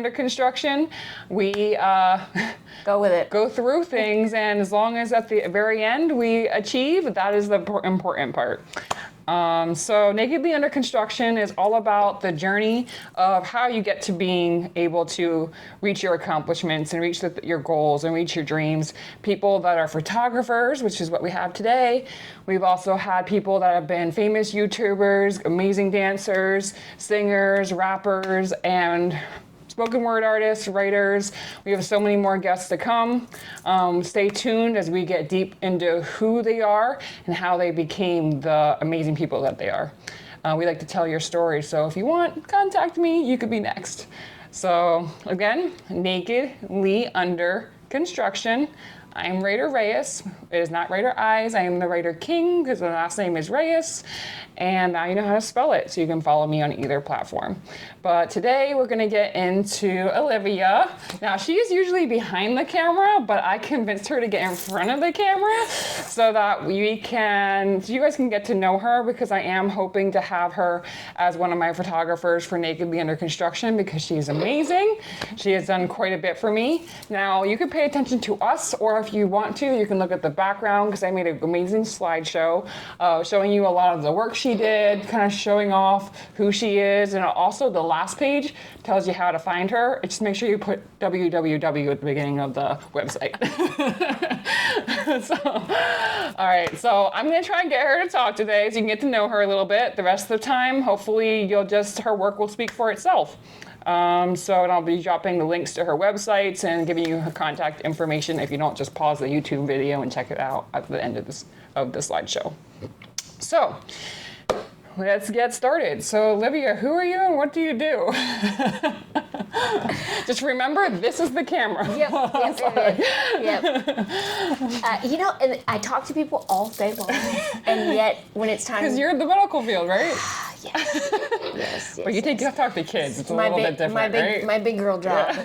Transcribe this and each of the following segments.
under construction, we Go with it. go through things, and as long as at the very end we achieve, that is the important part. So Nakedly Under Construction is all about the journey of how you get to being able to reach your accomplishments and reach your goals and reach your dreams. People that are photographers, which is what we have today. We've also had people that have been famous YouTubers, amazing dancers, singers, rappers, and spoken word artists, writers. We have so many more guests to come. Stay tuned as we get deep into who they are and how they became the amazing people that they are. We like to tell your story, so if you want, contact me, you could be next. So again, Nakedly Under Construction. I'm Raider Reyes. It is not Raider Eyes. I am the Raider King because the last name is Reyes. And now you know how to spell it, so you can follow me on either platform. But today we're going to get into Olivia. Now she is usually behind the camera, but I convinced her to get in front of the camera so that you guys can get to know her, because I am hoping to have her as one of my photographers for Nakedly Under Construction because she is amazing. She has done quite a bit for me. Now you can pay attention to us, or if you want to, you can look at the background because I made an amazing slideshow showing you a lot of the work she did, kind of showing off who she is. And also the last page tells you how to find her. Just make sure you put www at the beginning of the website. All right, so I'm gonna try and get her to talk today so you can get to know her a little bit. The rest of the time, hopefully her work will speak for itself. And I'll be dropping the links to her websites and giving you her contact information if you don't just pause the YouTube video and check it out at the end of the slideshow. So let's get started. So Olivia, who are you and what do you do? Just remember, this is the camera. Yep. And I talk to people all day long, and yet when it's time, because you're in the medical field, right? Yes. But you talk to kids. It's a little bit different, right? My big girl job.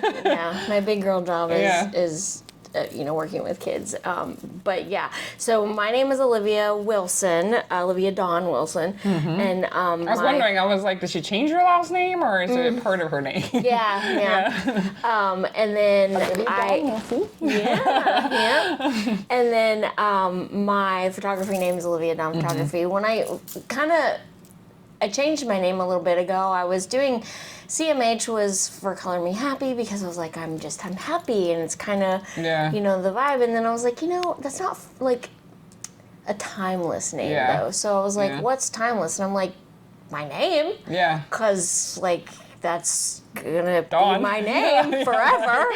My big girl job is working with kids. But yeah, so my name is Olivia Wilson, Olivia Dawn Wilson. Mm-hmm. And I was wondering, I was like, did she change her last name or is it part of her name? Yeah. And then And then my photography name is Olivia Dawn Photography. Mm-hmm. When I changed my name a little bit ago. I was doing CMH was for Color Me Happy because I was like, I'm happy, and it's kind of, the vibe. And then I was like, that's not like a timeless name though. So I was like, what's timeless? And I'm like, my name. Yeah. Because that's gonna be my name forever.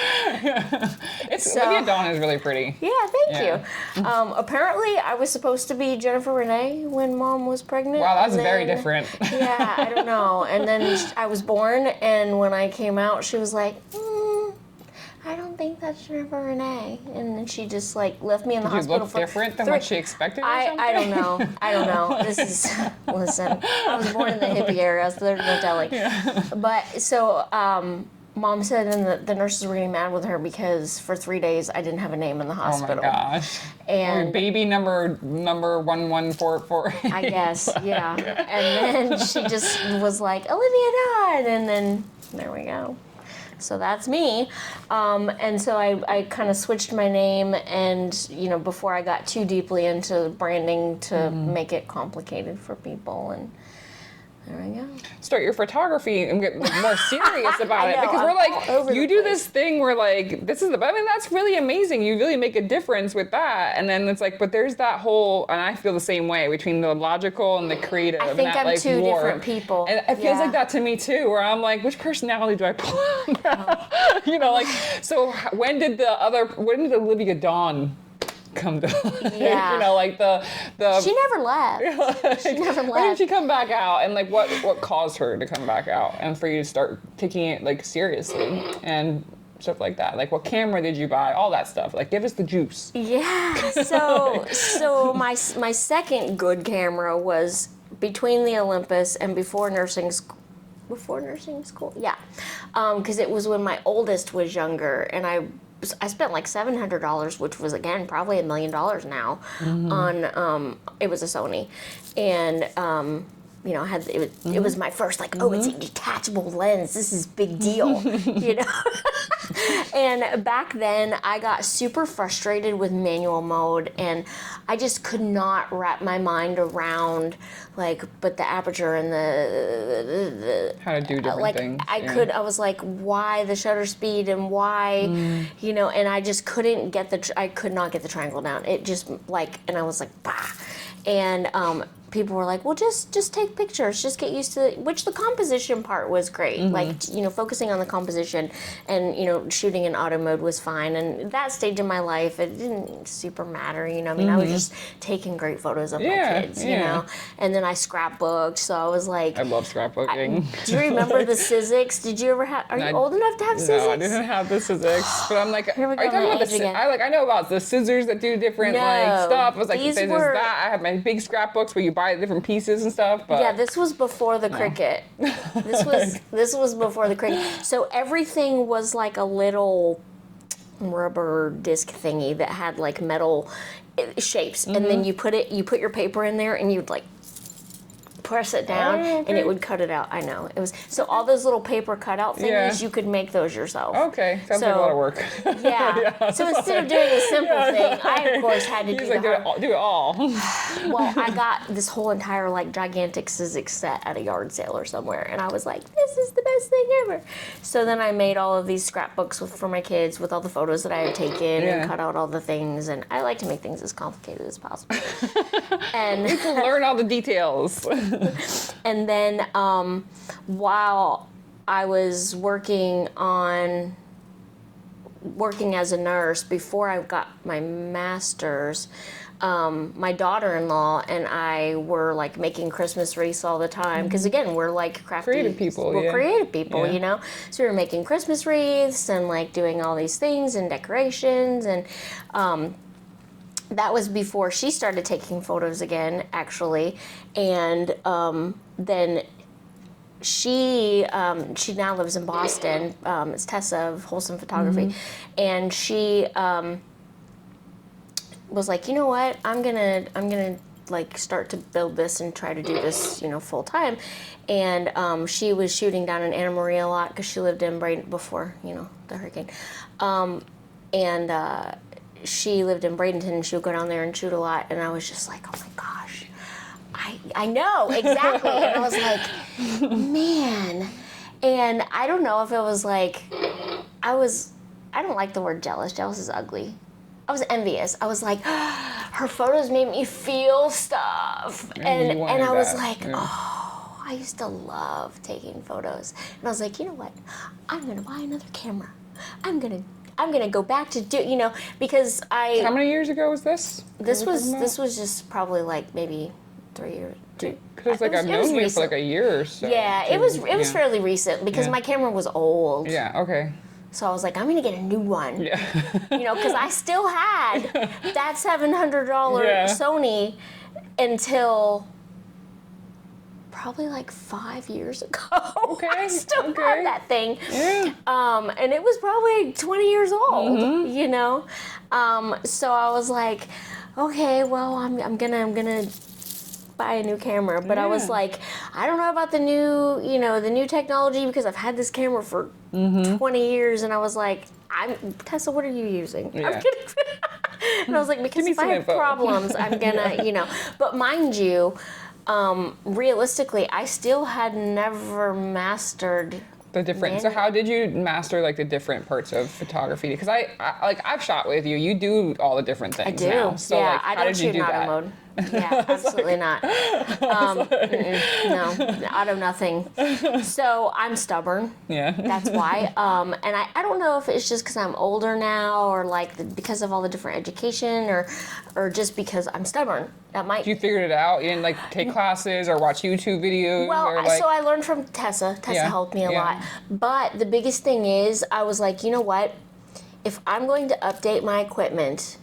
Olivia Dawn is really pretty. Yeah, thank you. Apparently, I was supposed to be Jennifer Renee when Mom was pregnant. Wow, that's very different. Yeah, I don't know. And then I was born, and when I came out, she was like, I don't think that's Jennifer Renee. And then she just left me in the hospital. You look different than what she expected or something? I don't know. Listen, I was born in the hippie era, so there's no telling. Yeah. But so Mom said, and the nurses were getting mad with her because for 3 days I didn't have a name in the hospital. Oh my gosh. And baby number 1144. I guess, yeah. And then she just was like, Olivia Dawn, and then there we go. So that's me. And so I kind of switched my name, and, before I got too deeply into branding to make it complicated for people, and there we go. Start your photography and get more serious about it, because we're like, you do this thing where that's really amazing. You really make a difference with that. And then it's like, but there's that whole, and I feel the same way, between the logical and the creative. I think I'm two different people. And it feels like that to me too, where I'm like, which personality do I pull out? So when did Olivia Dawn come to she never left. When did she come back out, and what caused her to come back out and for you to start taking it seriously and stuff like that? What camera did you buy? All that stuff. Give us the juice. Yeah. So my second good camera was between the Olympus and before nursing school. Yeah. Because it was when my oldest was younger, and I spent $700, which was, again, probably $1 million now, on, it was a Sony. And you know, it was my first, like, oh, it's a detachable lens. This is big deal, you know? And back then, I got super frustrated with manual mode, and I just could not wrap my mind around, like, but the aperture and the how to do different like, things. I was like, why the shutter speed and why, you know, and I just couldn't get I could not get the triangle down. It just, like, and I was like, bah. And people were like, well, just take pictures, just get used to it, which the composition part was great. Like, you know, focusing on the composition and, you know, shooting in auto mode was fine. And that stage in my life, it didn't super matter, you know. I mean, I was just taking great photos of my kids, you know. And then I scrapbooked, so I was like, I love scrapbooking. do you remember the Sizzix? Did you ever have, are you old enough to have Sizzix? No, I didn't have the Sizzix, but I'm like, are you talking about the I know about the scissors that do different like stuff. I was like, there's that. I have my big scrapbooks where you buy different pieces and stuff. But yeah, this was before the Cricut. This was before the Cricut. So everything was like a little rubber disc thingy that had like metal shapes, and then you put your paper in there, and you'd like press it down, and it would cut it out. I know. It was so all those little paper cutout thingies, you could make those yourself. Okay, sounds like a lot of work. Yeah. So instead of doing a simple thing, I of course had to do it all. Well, I got this whole entire like gigantic Sizzix set at a yard sale or somewhere, and I was like, this is the best thing ever. So then I made all of these scrapbooks for my kids with all the photos that I had taken and cut out all the things, and I like to make things as complicated as possible. And you can learn all the details. And then while I was working as a nurse before I got my master's, my daughter-in-law and I were like making Christmas wreaths all the time, because again, we're like crafty, creative people. We're creative people, you know. So we were making Christmas wreaths and like doing all these things and decorations, and that was before she started taking photos again, actually. And then she now lives in Boston. It's Tessa of Wholesome Photography, and she was like, you know what? I'm gonna like start to build this and try to do this, you know, full time. And she was shooting down in Anna Maria a lot because she lived in Bradenton before, you know, the hurricane. She lived in Bradenton, and she would go down there and shoot a lot, and I was just like, oh my gosh, I know, exactly. And I was like, man. And I don't know if it was like, I don't like the word jealous. Jealous is ugly. I was envious. I was like, her photos made me feel stuff. And I was like, oh, I used to love taking photos. And I was like, you know what? I'm going to buy another camera. I'm gonna go back to do, you know, because How many years ago was this? This was just probably like maybe 3 years. Because like I've known you for like a year or so. Yeah, it was fairly recent because my camera was old. Yeah. Okay. So I was like, I'm gonna get a new one. Yeah. You know, because I still had that $700 Sony until probably like 5 years ago. Okay. I still had that thing. Yeah. And it was probably 20 years old, you know? So I was like, okay, well, I'm gonna buy a new camera. But I was like, I don't know about the new technology, because I've had this camera for 20 years, and I was like, Tessa, what are you using? Yeah. I'm kidding. And I was like, because if I have problems, I'm gonna, you know. But mind you, realistically, I still had never mastered the different. So how did you master like the different parts of photography? Because I've shot with you. You do all the different things. I do. Now. So yeah, like, I how don't did you shoot do in auto that? mode. Yeah, absolutely not. No, auto nothing. So I'm stubborn. Yeah. That's why. And I don't know if it's just because I'm older now, or like because of all the different education, or just because I'm stubborn. That might. You figured it out. You didn't like take classes or watch YouTube videos. Well, or, like... so I learned from Tessa. Tessa helped me a lot. But the biggest thing is, I was like, you know what? If I'm going to update my equipment,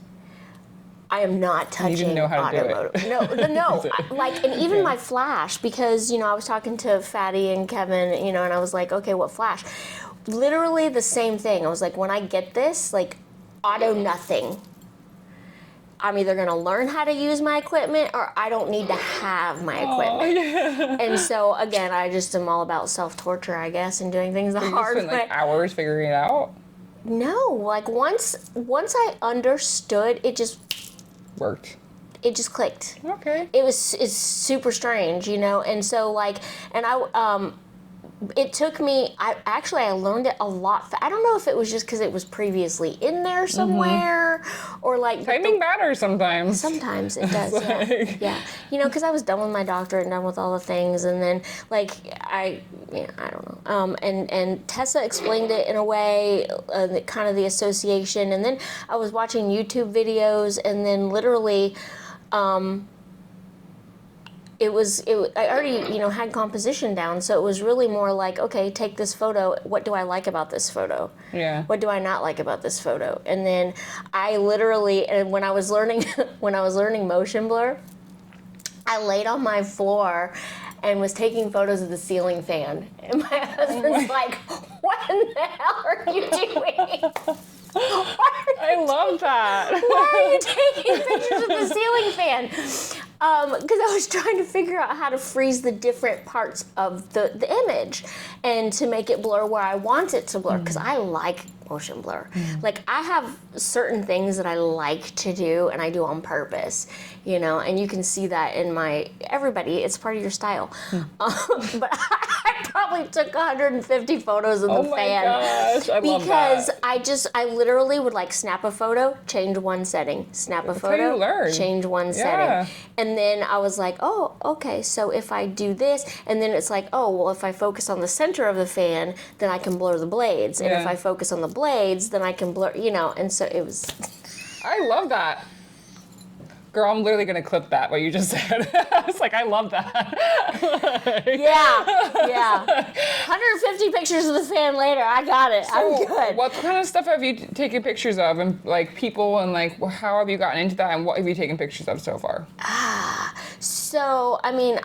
I am not touching you didn't know how to auto mode. No. Like, and even my flash, because, you know, I was talking to Fatty and Kevin, you know, and I was like, okay, what flash? Literally the same thing. I was like, when I get this, like, auto nothing. I'm either going to learn how to use my equipment or I don't need to have my equipment. Yeah. And so, again, I just am all about self-torture, I guess, and doing things the hard way. You spent like hours figuring it out? No, like once I understood, it just worked. It just clicked. Okay. It's super strange, you know, and so like, and it took me, I learned it a lot. I don't know if it was just because it was previously in there somewhere or like. Timing matters sometimes. Sometimes it does, yeah. Yeah. You know, because I was done with my doctorate and done with all the things. And then like, I don't know. And Tessa explained it in a way, kind of the association. And then I was watching YouTube videos and then literally, I already, you know, had composition down, so it was really more like, okay, take this photo. What do I like about this photo? Yeah. What do I not like about this photo? And then I literally, and when I was learning motion blur, I laid on my floor and was taking photos of the ceiling fan. And my husband's like, what in the hell are you doing? I love that. Why are you taking pictures of the ceiling fan? Because I was trying to figure out how to freeze the different parts of the image and to make it blur where I want it to blur, because I like motion blur. Like, I have certain things that I like to do and I do on purpose, you know, and you can see that in everybody, it's part of your style. But I probably took 150 photos of the fan. Gosh, I love because that. I literally would like snap a photo, change one setting, snap a That's how photo, you learn. change one setting. And then I was like, oh, okay, so if I do this, and then it's like, oh, well, if I focus on the center of the fan, then I can blur the blades. And if I focus on the blades, then I can blur, you know, and so it was. I love that. Girl, I'm literally going to clip that, what you just said. I was like, I love that. Yeah. 150 pictures of the fan later. I got it. I'm good. What kind of stuff have you taken pictures of, and like people, and like how have you gotten into that, and what have you taken pictures of so far? So, I mean,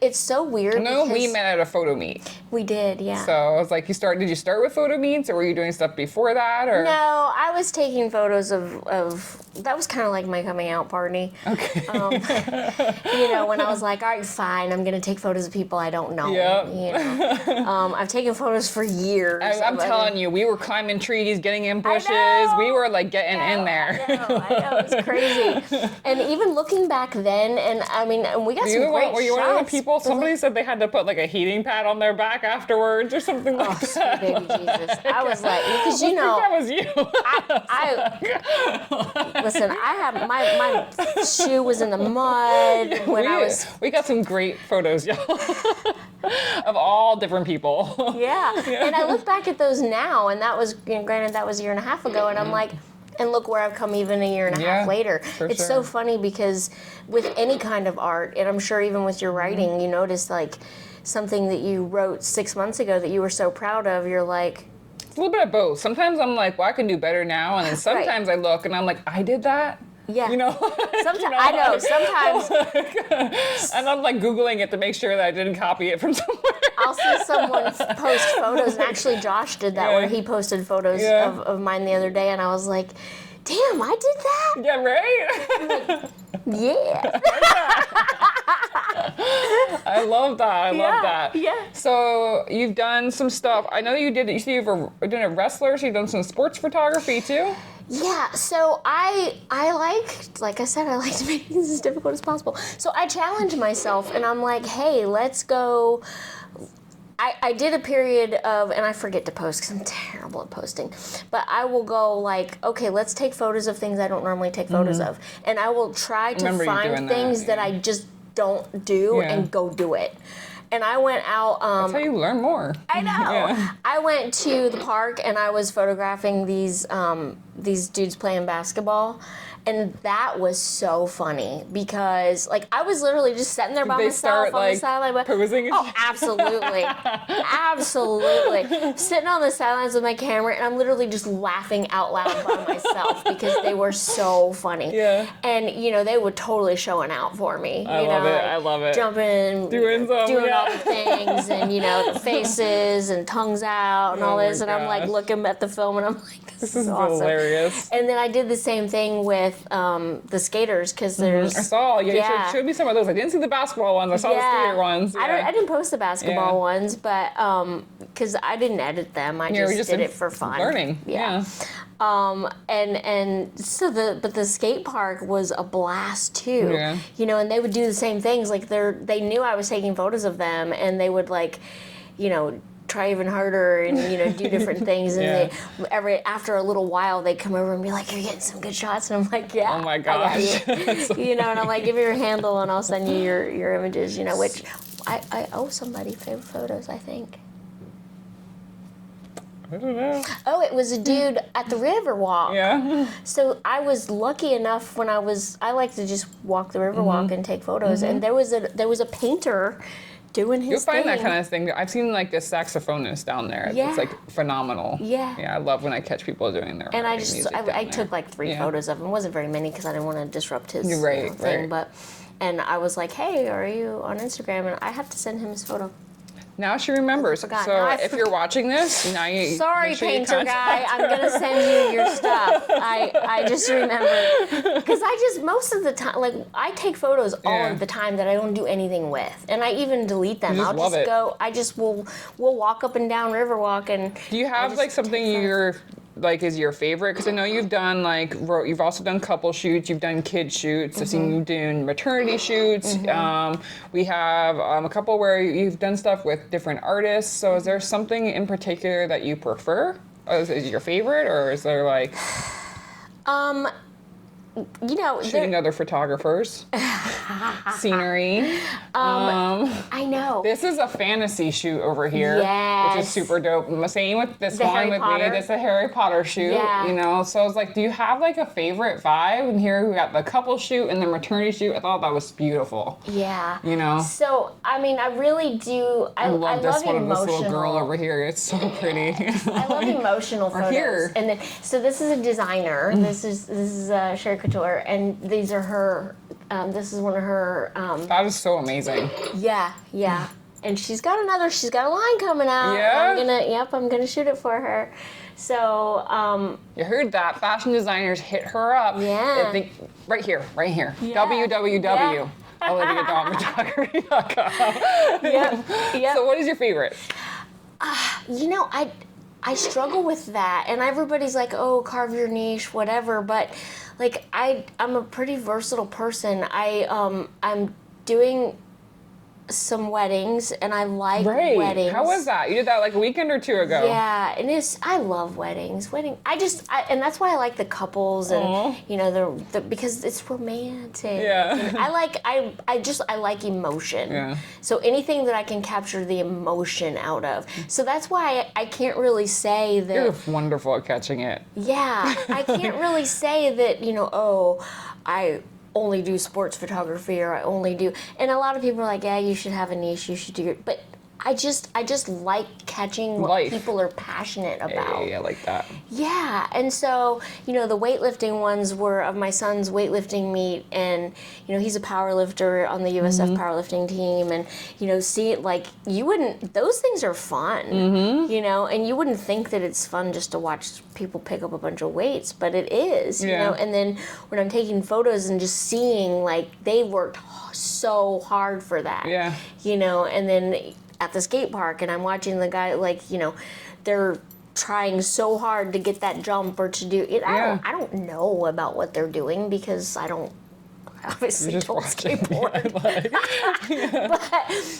it's so weird. No, we met at a photo meet. We did, yeah. So I was like, did you start with photo meets, or were you doing stuff before that, or? No, I was taking photos of that was kind of like my coming out party. Okay. You know, when I was like, all right, fine, I'm gonna take photos of people I don't know. Yep. You know, I've taken photos for years. I'm telling you, we were climbing trees, getting in bushes. We were like getting in there. I know, it's crazy. And even looking back then, and I mean, and we got some great shots. Were you one of the people? Somebody said they had to put like a heating pad on their back afterwards or something like that. Sweet baby Jesus. I was like, because you know, that was you. Listen, I have my shoe was in the mud when we got some great photos, y'all, of all different people. Yeah. And I look back at those now, and that was, you know, granted, that was a year and a half ago, and I'm like, and look where I've come even a year and a half later. It's so funny because with any kind of art, and I'm sure even with your writing, you notice like something that you wrote 6 months ago that you were so proud of, you're like, it's a little bit of both. Sometimes I'm like, well, I can do better now, and then sometimes I look and I'm like, I did that. Yeah. You know? Sometimes, you know, I know, sometimes. And I'm like Googling it to make sure that I didn't copy it from somewhere. I'll see someone post photos, and actually Josh did that where he posted photos of mine the other day, and I was like, damn, I did that? Yeah, right? Yeah. I love that. I love that. Yeah. So you've done some stuff. I know you did. You see, you've been a wrestler. So you've done some sports photography too. Yeah. So I like I said, I like to make things as difficult as possible. So I challenge myself, and I'm like, hey, let's go. I did a period of, and I forget to post because I'm terrible at posting, but I will go like, okay, let's take photos of things I don't normally take photos of. And I will try to find things that I just don't do and go do it. And I went out. That's how you learn more. I know. Yeah. I went to the park and I was photographing these dudes playing basketball. And that was so funny because, like, I was literally just sitting there by myself on the sideline. Posing? Oh, absolutely. Absolutely. Sitting on the sidelines with my camera, and I'm literally just laughing out loud by myself because they were so funny. Yeah. And, you know, they were totally showing out for me. I love it. Jumping, doing all the things, and, you know, the faces and tongues out and all this. And I'm, like, looking at the film, and I'm like, this is awesome. Hilarious. hilarious. And then I did the same thing with the skaters, because there's... I saw, you showed me some of those. I didn't see the basketball ones. I saw the skater ones. Yeah. I didn't post the basketball ones, but because I didn't edit them. I just did it for fun. Learning. Yeah. And so the skate park was a blast too. Yeah. You know, and they would do the same things. Like they knew I was taking photos of them, and they would like, you know, try even harder and, you know, do different things. And after a little while, they'd come over and be like, "You're getting some good shots." And I'm like, "Yeah." Oh my gosh. You know, and I'm like, "Give me your handle and I'll send you your images." You know, which I owe somebody photos, I think. I don't know. Oh, it was a dude at the Riverwalk. Yeah. So I was lucky enough when I like to just walk the Riverwalk and take photos. And there was a painter doing his thing. You'll find that kind of thing. I've seen like this saxophonist down there. Yeah. It's like phenomenal. Yeah. Yeah, I love when I catch people doing their And I music took like 3 photos of him. It wasn't very many because I didn't want to disrupt his thing. Right. But, and I was like, "Hey, are you on Instagram?" And I have to send him his photo. Now she remembers. So if you're watching this, now you... Sorry, painter guy, I'm going to send you your stuff. I just remembered. Because most of the time, like, I take photos all of the time that I don't do anything with. And I even delete them. We'll walk up and down Riverwalk and... Do you have, like, something is your favorite? Because I know you've done, like, you've also done couple shoots, you've done kid shoots, I've seen you doing maternity shoots. We have a couple where you've done stuff with different artists. So is there something in particular that you prefer? Is it your favorite, or is there, like... You know, shooting other photographers, scenery. I know. This is a fantasy shoot over here, which is super dope. Same with this one with me. It's a Harry Potter shoot, you know. So I was like, do you have like a favorite vibe? And here we got the couple shoot and the maternity shoot. I thought that was beautiful. Yeah. You know. So I mean, I really do. I love this one emotional. of this little girl over here. It's so pretty. I love emotional photos. Here. And then, so this is a designer. This is Sherry Couture, and these are her. This is one of her. That is so amazing. Yeah. And she's got a line coming out. Yeah. I'm gonna shoot it for her. So. You heard that? Fashion designers hit her up. Yeah. Right here. Yeah. www. OliviaDawnPhotography.com. Yep. So what is your favorite? You know, I struggle with that, and everybody's like, "Oh, carve your niche, whatever." But like, I'm a pretty versatile person. I'm doing some weddings, and I like weddings. How was that? You did that like a weekend or 2 ago. Yeah, and I love weddings. And that's why I like the couples, and you know, because it's romantic. Yeah. And I like emotion. Yeah. So anything that I can capture the emotion out of. So that's why I can't really say that. You're wonderful at catching it. Yeah, I can't really say that, you know, I only do sports photography, or I only do, and a lot of people are like, "Yeah, you should have a niche, you should do it," but I just like catching what people are passionate about. Yeah, I like that. Yeah, and so, you know, the weightlifting ones were of my son's weightlifting meet, and, you know, he's a power lifter on the USF powerlifting team, and, you know, those things are fun, you know, and you wouldn't think that it's fun just to watch people pick up a bunch of weights, but it is, you know, and then when I'm taking photos and just seeing, like, they worked so hard for that, you know, and then at the skate park, and I'm watching the guy, like, you know, they're trying so hard to get that jump or to do it. I don't know about what they're doing, because I obviously don't skateboard. But,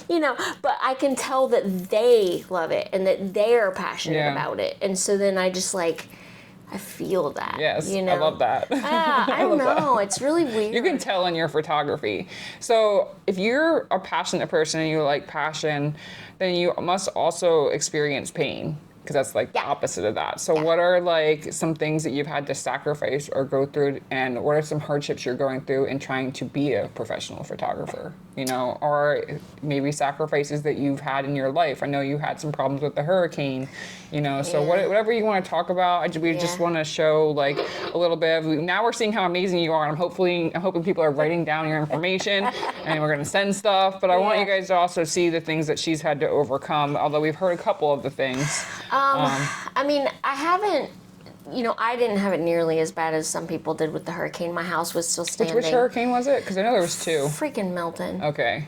you know, but I can tell that they love it and that they're passionate about it. And so then I just I feel that. Yes, you know? I love that. I don't know. It's really weird. You can tell in your photography. So if you're a passionate person and you like passion, then you must also experience pain, because that's like the opposite of that. So what are like some things that you've had to sacrifice or go through, and what are some hardships you're going through in trying to be a professional photographer? You know, or maybe sacrifices that you've had in your life. I know you had some problems with the hurricane, you know, so whatever you want to talk about, we just want to show like a little bit of, now we're seeing how amazing you are, and I'm hoping people are writing down your information and we're going to send stuff, but I want you guys to also see the things that she's had to overcome, although we've heard a couple of the things. I mean, I haven't, I didn't have it nearly as bad as some people did with the hurricane. My house was still standing. Which hurricane was it? Because I know there was 2. Freaking Milton. Okay.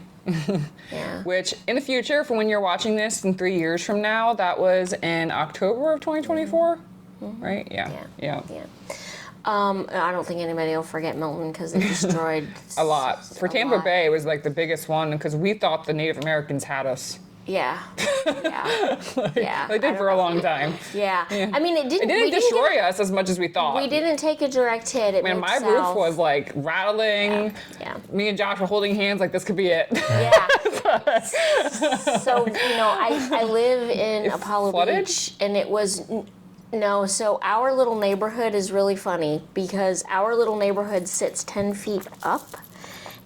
Yeah. Which, in the future, for when you're watching this in 3 years from now, that was in October of 2024, right? Yeah. I don't think anybody will forget Milton because it destroyed a lot. For Tampa Bay, it was like the biggest one because we thought the Native Americans had us. Yeah. They did for a long time. Yeah. I mean, it didn't destroy us as much as we thought. We didn't take a direct hit. It Man, my roof was like rattling. Yeah. Me and Josh were holding hands like this could be it. Yeah. So, I live in Apollo flooded? Beach, and it was... No, so our little neighborhood is really funny because our little neighborhood sits 10 feet up.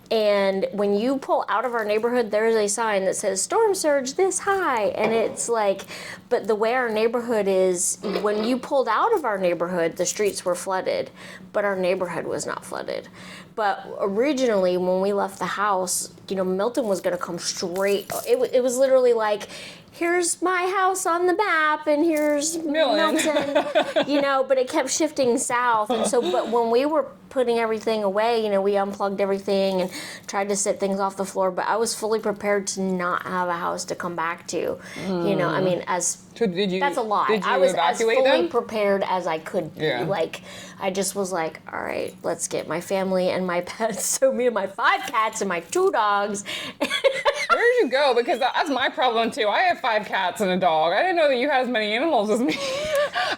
And when you pull out of our neighborhood, there's a sign that says storm surge this high. And it's like, but the way our neighborhood is, when you pulled out of our neighborhood, the streets were flooded, but our neighborhood was not flooded. But originally, when we left the house, Milton was going to come straight. It was literally like, here's my house on the map, and here's Milton, but it kept shifting south. And so, but when we were putting everything away, we unplugged everything and tried to set things off the floor, but I was fully prepared to not have a house to come back to, I mean, So that's a lie. Did you I was evacuate as fully them? prepared as I could be. Yeah. Like, I just was like, all right, let's get my family and my pets. So me and my 5 cats and my 2 dogs. Where did you go? Because that's my problem too. I have 5 cats and a dog. I didn't know that you had as many animals as me.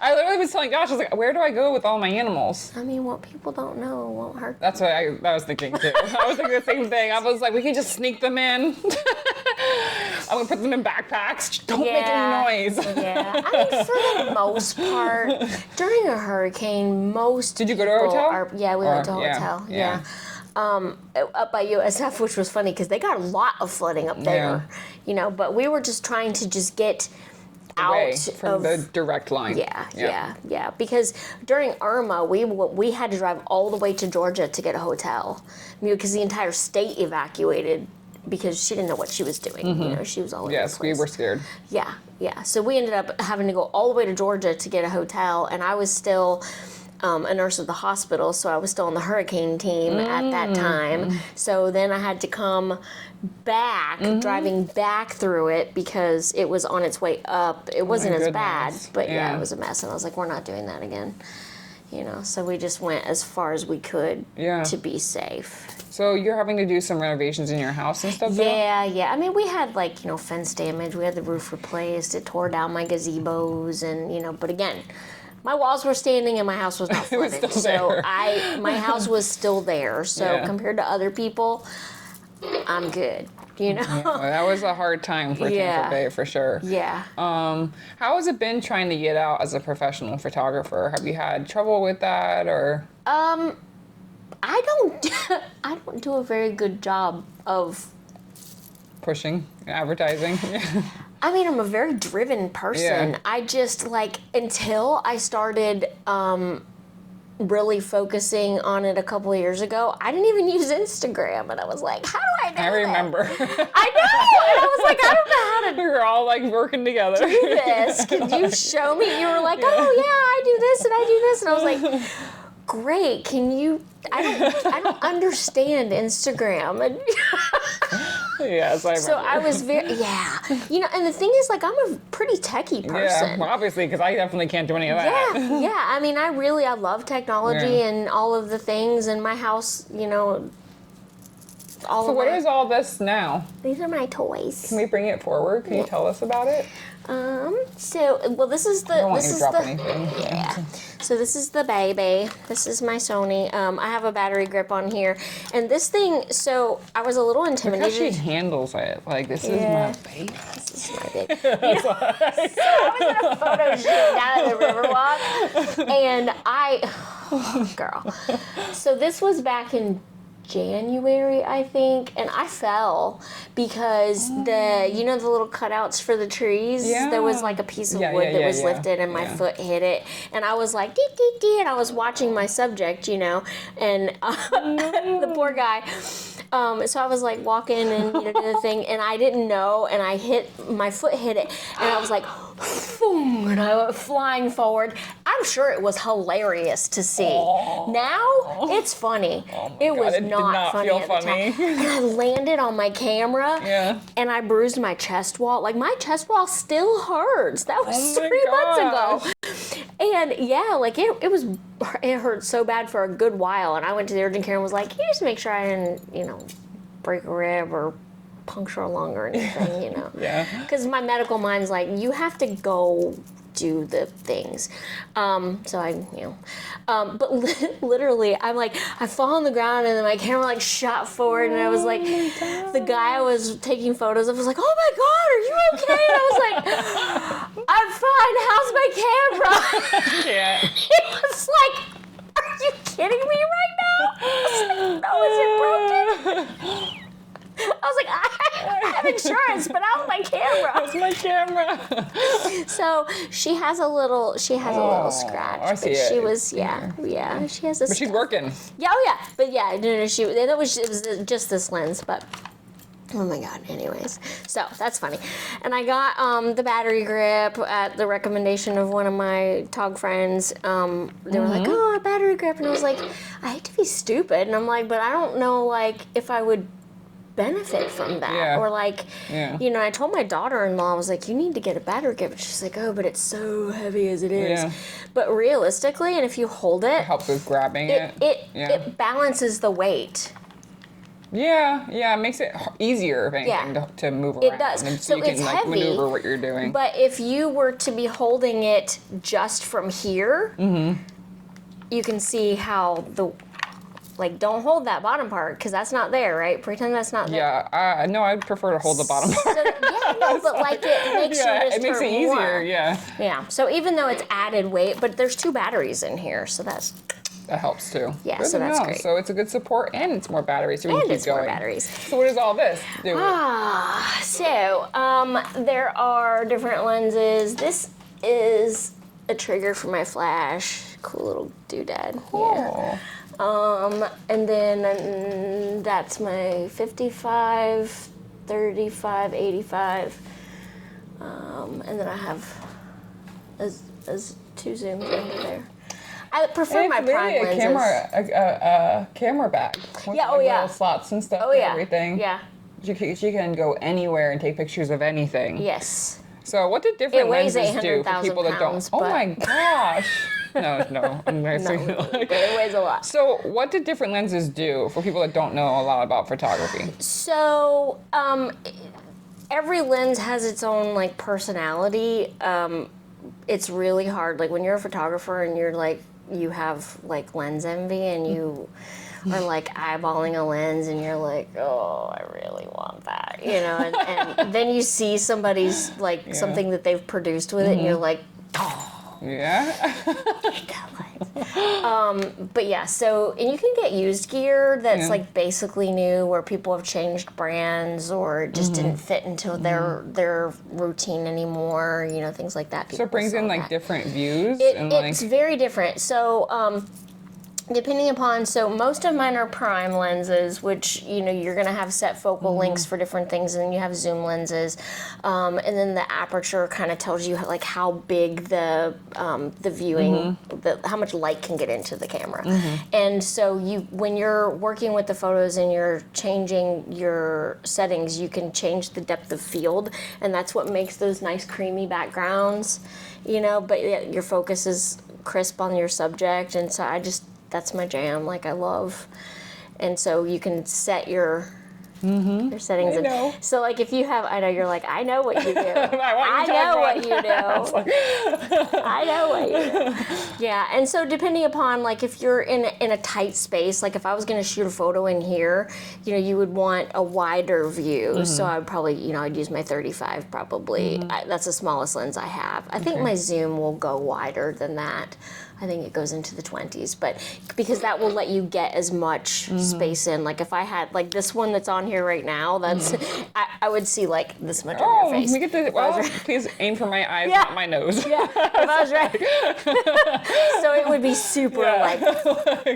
I literally was telling Josh, I was like, where do I go with all my animals? I mean, what people don't know won't hurt. That's what I was thinking too. I was thinking the same thing. I was like, we can just sneak them in. I'm gonna put them in backpacks. Don't make any noise. Yeah, I mean, for the most part, during a hurricane, most Did you go to a hotel? We went to a hotel. Yeah. Up by USF, which was funny because they got a lot of flooding up there, but we were just trying to get away out from the direct line. Yeah. Because during Irma, we had to drive all the way to Georgia to get a hotel, because the entire state evacuated because she didn't know what she was doing. She was all over the place. Yes, we were scared. Yeah. So we ended up having to go all the way to Georgia to get a hotel, and I was still a nurse at the hospital, so I was still on the hurricane team at that time. So then I had to come back, driving back through it because it was on its way up. It wasn't as bad, but it was a mess, and I was like, we're not doing that again. So we just went as far as we could to be safe. So you're having to do some renovations in your house and stuff? Yeah. I mean, we had fence damage. We had the roof replaced. It tore down my gazebos, and but again, my walls were standing and my house was not flooded. It was still there. My house was still there. So compared to other people, I'm good. Yeah, that was a hard time for Tampa Bay for sure. Yeah. How has it been trying to get out as a professional photographer? Have you had trouble with that, or? I don't do a very good job of pushing advertising. I mean, I'm a very driven person. Yeah. I just until I started really focusing on it a couple of years ago, I didn't even use Instagram, and I was like, how do I do I remember. I know, and I was like, I don't know how to we were all working together. do this. Could you show me? You were like, oh yeah, I do this and I do this, and I was like, great. Can you? I don't understand Instagram. And Yes, I remember. so I was very and the thing is, I'm a pretty techie person. Yeah, obviously, because I definitely can't do any of that. Yeah. I mean, I love technology and all of the things in my house. So what is all this now? These are my toys. Can we bring it forward? Can you tell us about it? This is the. I don't want you to drop anything. Yeah. So this is the baby. This is my Sony. I have a battery grip on here, and this thing. So I was a little intimidated. Look how she handles it. This is my baby. This is my baby. So I was in a photo shoot down at the Riverwalk, and girl. So this was back in January, I think, and I fell because the little cutouts for the trees, there was a piece of wood that was lifted, and my foot hit it, and I was like, dee, dee, dee, and I was watching my subject, and the poor guy, so I was walking and doing the thing, and I didn't know, and my foot hit it, and I was like, boom, and I went flying forward. I I'm sure it was hilarious to see. Now it's funny. It God, was it did not funny feel at the funny. time. And I landed on my camera and I bruised my chest wall. Like my chest wall still hurts. That was 3 months ago. And yeah, like it hurt so bad for a good while. And I went to the urgent care and was like, can you just make sure I didn't, break a rib or puncture a lung or anything, Because my medical mind's like, you have to go do the things. So I, but literally, I'm like, I fall on the ground and then my camera like shot forward and I was like, the guy I was taking photos of was like, oh my God, are you okay? And I was like, I'm fine, how's my camera? Yeah. He was like, are you kidding me right now? I was like, no, is it broken? I was like, I have insurance, but how's my camera? How's my camera? So she has a little scratch. I see but it. she was, she has a. But she's working. Yeah, oh yeah, but yeah, no, it was just this lens, but. Oh my God, anyways. So, that's funny. And I got the battery grip at the recommendation of one of my Tog friends. They were like, oh, a battery grip. And I was like, I hate to be stupid. And I'm like, but I don't know, like, if I would benefit from that. Yeah. Or like, I told my daughter-in-law, I was like, you need to get a battery grip. And she's like, oh, but it's so heavy as it is. Yeah. But realistically, and if you hold it, Helps with grabbing it. It balances the weight. Yeah, it makes it easier, if anything, to move around. It does. And So you can it's like heavy, maneuver what you're doing. But if you were to be holding it just from here, you can see how don't hold that bottom part because that's not there, right? Pretend that's not there. Yeah, no, I'd prefer to hold the bottom part. So, but like it makes your wrist it makes hurt it easier, more. yeah. Yeah, so even though it's added weight, but there's 2 batteries in here, so that helps too. Yeah, Good so to that's know. great. So it's a good support and it's more batteries, so we can keep going. more batteries. So what does all this do? There are different lenses. This is a trigger for my flash. Cool little doodad. Cool. And then that's my 55, 35, 85. And then I have as 2 zooms under there. I prefer my prime lenses. A camera bag. With little slots and stuff and everything. Yeah. You can go anywhere and take pictures of anything. Yes. So what did different lenses do for 800,000 people that don't? pounds, Oh my gosh. No, I'm messing. But it weighs a lot. So what did different lenses do for people that don't know a lot about photography? So every lens has its own like personality. It's really hard. Like when you're a photographer and you're like, you have like lens envy and you are like eyeballing a lens and you're like, oh, I really want that, and then you see somebody's like something that they've produced with it and you're like, oh. Yeah. But yeah, so, and you can get used gear that's like basically new where people have changed brands or it just didn't fit into their routine anymore, things like that. So it brings in like different views? It's very different. So, depending upon, so most of mine are prime lenses, which, you're going to have set focal lengths for different things, and then you have zoom lenses. And then the aperture kind of tells you like how big the viewing, how much light can get into the camera. And so when you're working with the photos and you're changing your settings, you can change the depth of field, and that's what makes those nice creamy backgrounds, but your focus is crisp on your subject, and so that's my jam. Like I love, and so you can set your settings. I know. So like if you have, I know you're like, I know what you do. I know what you do. I know what you do. Yeah, and so depending upon like if you're in a tight space, like if I was going to shoot a photo in here, you would want a wider view. So I'd probably, I'd use my 35 probably. That's the smallest lens I have. I think my zoom will go wider than that. I think it goes into the 20s, but because that will let you get as much space in. Like if I had like this one that's on here right now, that's I would see like this much of your face. We get the, please aim for my eyes, Yeah. not my nose. Yeah, if I was right. So it would be super like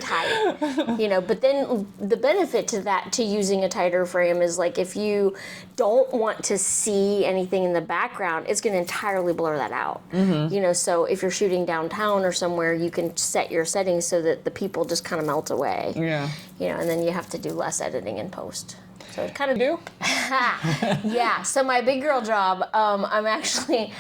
tight, you know. But then the benefit to using a tighter frame is like if you don't want to see anything in the background, it's going to entirely blur that out. You know, so if you're shooting downtown or somewhere, you can set your settings so that the people just kind of melt away. Yeah. You know, and then you have to do less editing in post. So it kind of Do? Yeah, so my big girl job, I'm actually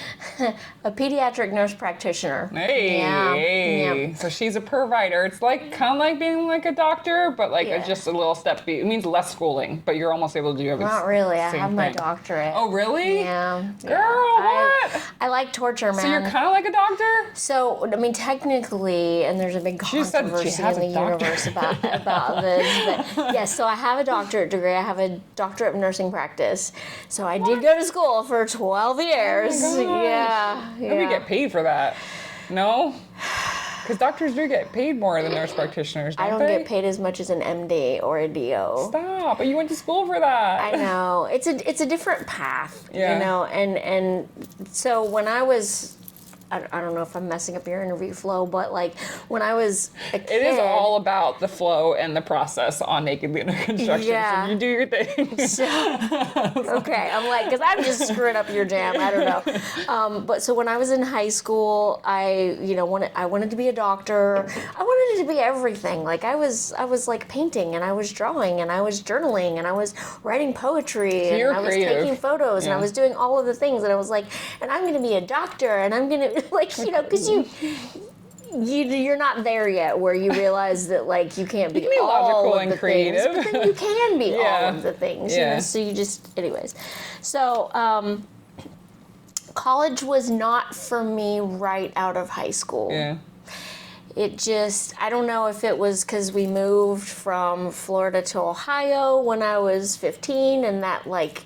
a pediatric nurse practitioner. Hey, Yeah. hey. Yeah. So she's a provider. It's like kind of like being like a doctor, but like Yeah. just a little step. It means less schooling, but you're almost able to do everything. Not really, I same have my thing. doctorate. Oh, really? Yeah. Girl, yeah. what? I like torture, man. So you're kind of like a doctor? So, I mean, technically, and there's a big She said she controversy has in a the doctorate. universe about this. But yes, so I have a doctorate degree. I have a doctorate of nursing practice. So I did go to school for 12 years. Oh my gosh. Yeah. And we get paid for that. No? Because doctors do get paid more than nurse practitioners, don't I don't they? get paid as much as an MD or a DO. Stop. But you went to school for that. I know. It's a different path, Yeah. you know, and so when I was, I don't know if I'm messing up your interview flow, but like when I was a kid. It is all about the flow and the process on Nakedly Under Construction. Yeah. So you do your thing. Okay, I'm like, because I'm just screwing up your jam. I don't know. But so when I was in high school, I wanted to be a doctor. I wanted to be everything. Like I was like painting and I was drawing and I was journaling and I was writing poetry and you're I was creative. taking photos and I Yeah. was doing all of the things and I was like, and I'm going to be a doctor and I'm going to like, you know, because you're not there yet where you realize that like you can't be, can be all logical of and the creative. things, but then you can be all Yeah. of the things. You Yeah. know? So you just, anyways. So college was not for me right out of high school. Yeah. It just, I don't know if it was because we moved from Florida to Ohio when I was 15 and that like,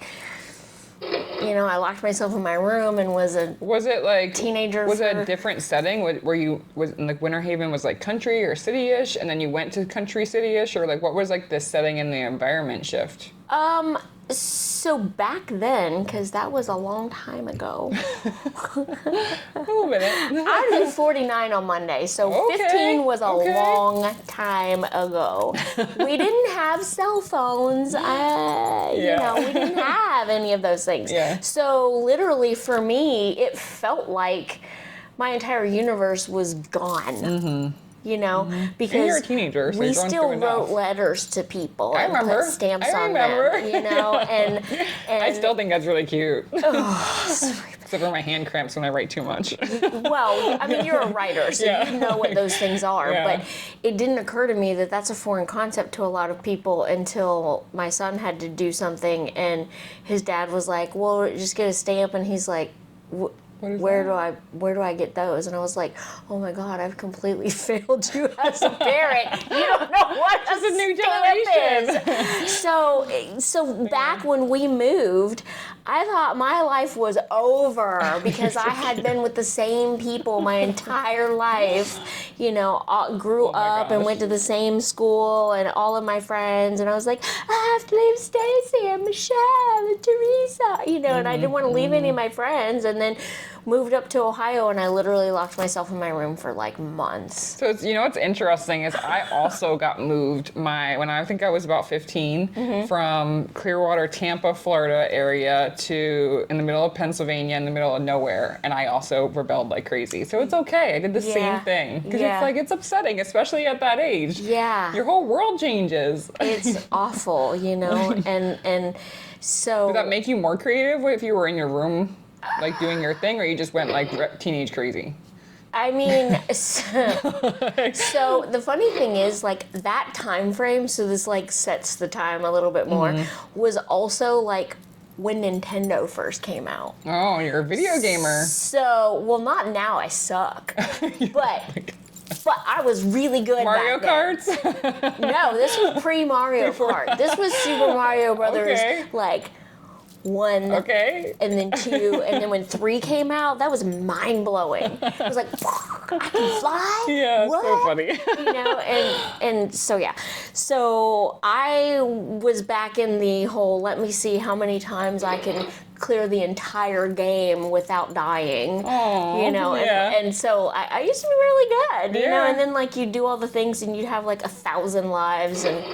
you know, I locked myself in my room and was a Was it like teenager Was it for- a different setting? Where you was in like Winter Haven was like country or city-ish, and then you went to country city-ish, or like what was like the setting and the environment shift? So back then, because that was a long time ago, A little minute. I'm 49 on Monday, so Okay, 15 was a okay. long time ago. We didn't have cell phones. You know, we didn't have any of those things. Yeah. So literally for me, it felt like my entire universe was gone. You know, because And you're a teenager, so we you're going still through wrote enough. letters to people I and remember. put stamps I on remember. them. You know, and I still think that's really cute. Oh, Except for my hand cramps when I write too much. well, I mean, you're a writer, so Yeah. you know what those things are. Yeah. But it didn't occur to me that that's a foreign concept to a lot of people until my son had to do something, and his dad was like, "Well, just get a stamp," and he's like, is where do I get those? And I was like, oh my God, I've completely failed you as a parent. You don't know what a new stamp is. So back when we moved, I thought my life was over because I had been with the same people my entire life. You know, grew up and gosh. went to the same school and all of my friends. And I was like, I have to leave Stacy and Michelle and Teresa. You know, and I didn't want to leave any of my friends. And then moved up to Ohio and I literally locked myself in my room for like months. So it's, you know what's interesting is I also got moved when I think I was about 15 from Clearwater, Tampa, Florida area to in the middle of Pennsylvania in the middle of nowhere, and I also rebelled like crazy. So it's okay. I did the same thing because Yeah. it's like it's upsetting, especially at that age. Yeah. Your whole world changes. It's awful, you know, and so Did that make you more creative if you were in your room like doing your thing, or you just went like teenage crazy? I mean, so the funny thing is, like, that time frame, so this, like, sets the time a little bit more, was also, like, when Nintendo first came out. Oh, you're a video gamer. So, well, not now, I suck. But I was really good Mario back then. Karts? No, this was pre-Mario Kart. This was Super Mario Brothers, Okay. like, 1, Okay. and then 2, and then when 3 came out, that was mind-blowing. I was like, I can fly? Yeah, what? so funny. You know, and so yeah. So I was back in the whole, let me see how many times I can clear the entire game without dying. Aww, you know, and so I used to be really good, you know, and then like you do all the things and you'd have like 1,000 lives and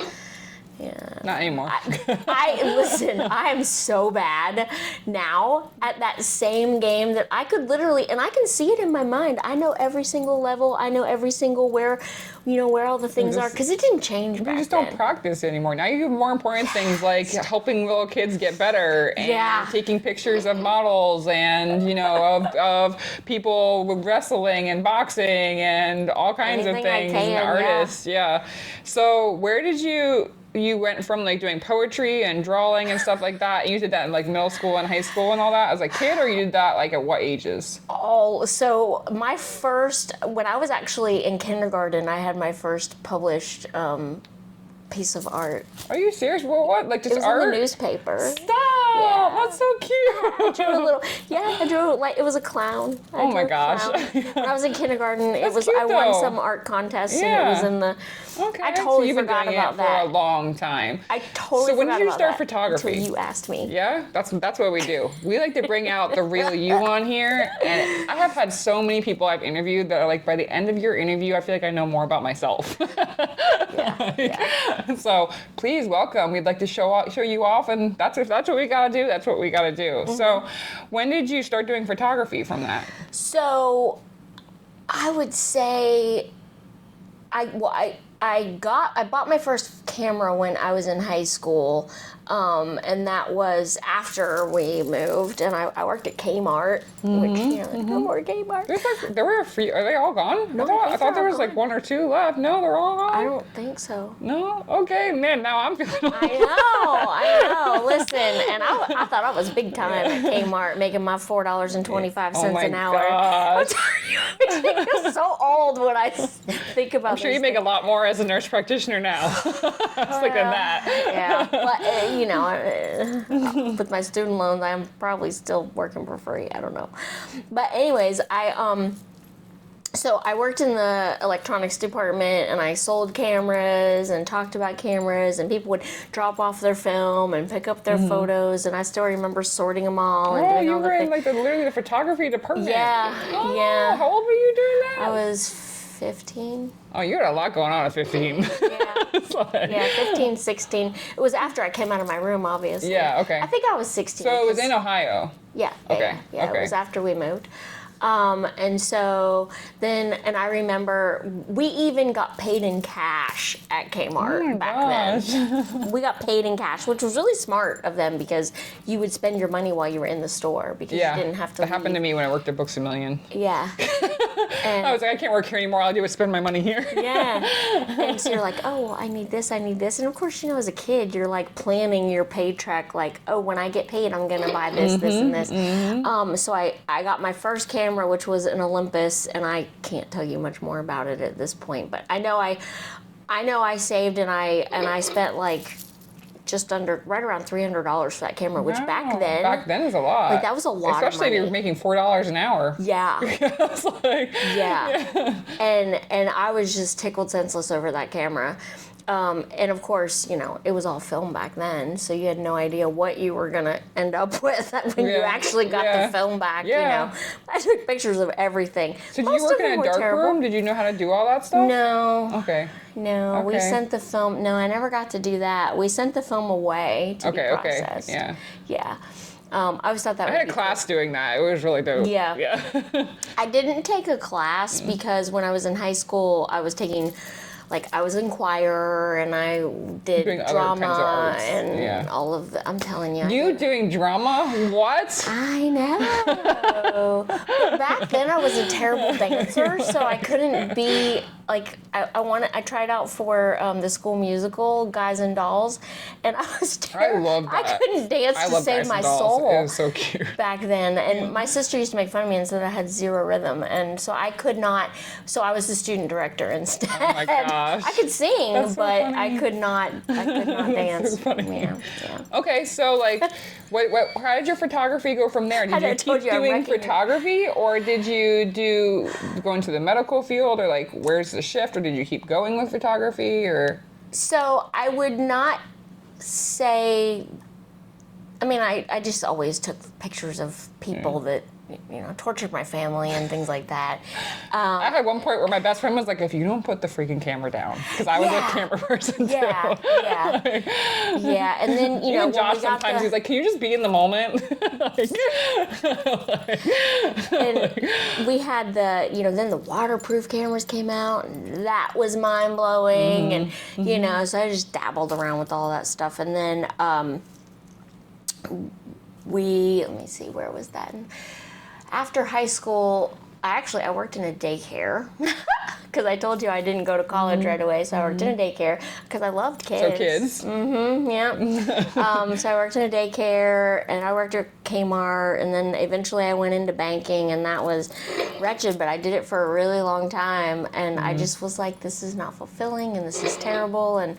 yeah. Not anymore. Listen, I am so bad now at that same game that I could literally, and I can see it in my mind. I know every single level. I know every single where all the things are, because it didn't change back then. You just don't practice anymore. Now you have more important things like helping little kids get better and taking pictures of models and, you know, of people with wrestling and boxing and all kinds of things and artists. Yeah. So where did you went from like doing poetry and drawing and stuff like that, and you did that in like middle school and high school and all that as a kid, or you did that like at what ages? Oh, so my first, when I was actually in kindergarten, I had my first published piece of art. Are you serious? Well, what? Like just art? It was art? in the newspaper. Stop! Yeah. That's so cute. I drew a little. Yeah, I drew like it was a clown. Oh my gosh! When I was in kindergarten, That's cute, I won some art contest and it was in the. Okay. I totally so you've been forgot doing about it that for a long time. I totally. So when forgot did you about start that photography? Until you asked me. Yeah, that's what we do. We like to bring out the real you on here, and I have had so many people I've interviewed that are like, by the end of your interview, I feel like I know more about myself. Yeah. So please welcome. We'd like to show you off, and if that's what we gotta do, that's what we gotta do. Mm-hmm. So when did you start doing photography from that? So I would say I bought my first camera when I was in high school, and that was after we moved, and I worked at Kmart, which, you know, no more Kmart. There were a few. Are they all gone? No, I thought there was like 1 or 2 left. No, they're all gone. I don't think so. No? Okay, man, now I'm feeling I know. Listen, and I thought I was big time at Kmart, making my $4.25 an hour. Gosh. I feel so old when I think about. I'm sure you make a lot more as a nurse practitioner now. Stick on that. Yeah, but you know, with my student loans, I'm probably still working for free. I don't know, but anyways, So I worked in the electronics department, and I sold cameras and talked about cameras, and people would drop off their film and pick up their photos, and I still remember sorting them all and doing you all the were in things. like literally the photography department. Yeah, yeah. How old were you doing that? I was 15. Oh, you had a lot going on at 15. Yeah, 15, 16. It was after I came out of my room, obviously. Yeah, okay. I think I was 16. So it was in Ohio. Yeah. Okay, Yeah, okay. It was after we moved. And so then, and I remember we even got paid in cash at Kmart back then. We got paid in cash, which was really smart of them because you would spend your money while you were in the store because you didn't have to That happened to me when I worked at Books A Million. Yeah. And I was like, I can't work here anymore. All I do is spend my money here. yeah. And so you're like, oh, I need this. And of course, you know, as a kid, you're like planning your paycheck, like, oh, when I get paid, I'm going to buy this, this, and this. So I got my first camera, which was an Olympus, and I can't tell you much more about it at this point, but I know I saved and I spent like just right around $300 for that camera, which back then is a lot. Like that was a lot, especially of money. if you're making $4 an hour. Yeah. It's like, yeah. And I was just tickled senseless over that camera. And of course, you know, it was all film back then, so you had no idea what you were gonna end up with when you actually got the film back. You know, I took pictures of everything. So did you work in a dark room? Did you know how to do all that stuff? No. Okay. No, we sent the film. No, I never got to do that. We sent the film away to be processed. Yeah. Yeah. I always thought that I had a class doing that. It was really dope. Yeah. Yeah. I didn't take a class because when I was in high school, I was taking. Like, I was in choir, and I did doing drama other kinds of arts. and all of the, I'm telling you. You doing drama? What? I know. But back then, I was a terrible dancer, so I couldn't be, like, I tried out for the school musical, Guys and Dolls, and I was terrible. I love that. I couldn't dance to save my soul. It was so cute. Back then, and my sister used to make fun of me and said I had zero rhythm, and so I could not, so I was the student director instead. Oh my gosh. gosh. I could sing, That's so but funny. I could not dance. so funny. Yeah. Okay, so like, how did your photography go from there? Did you keep doing photography, or did you go into the medical field, or like, where's the shift, or did you keep going with photography, or? So I would not say, I mean, I just always took pictures of people that, tortured my family and things like that. I had one point where my best friend was like, if you don't put the freaking camera down, because I was a camera person too. Yeah. And then, even Josh sometimes he's like, can you just be in the moment? And we had then the waterproof cameras came out, and that was mind blowing. And, so I just dabbled around with all that stuff. And then let me see, where was that? After high school, I worked in a daycare because I told you I didn't go to college right away. So I worked in a daycare because I loved kids. So kids. Yeah. So I worked in a daycare, and I worked at Kmart, and then eventually I went into banking, and that was wretched, but I did it for a really long time, and I just was like, this is not fulfilling, and this is terrible, and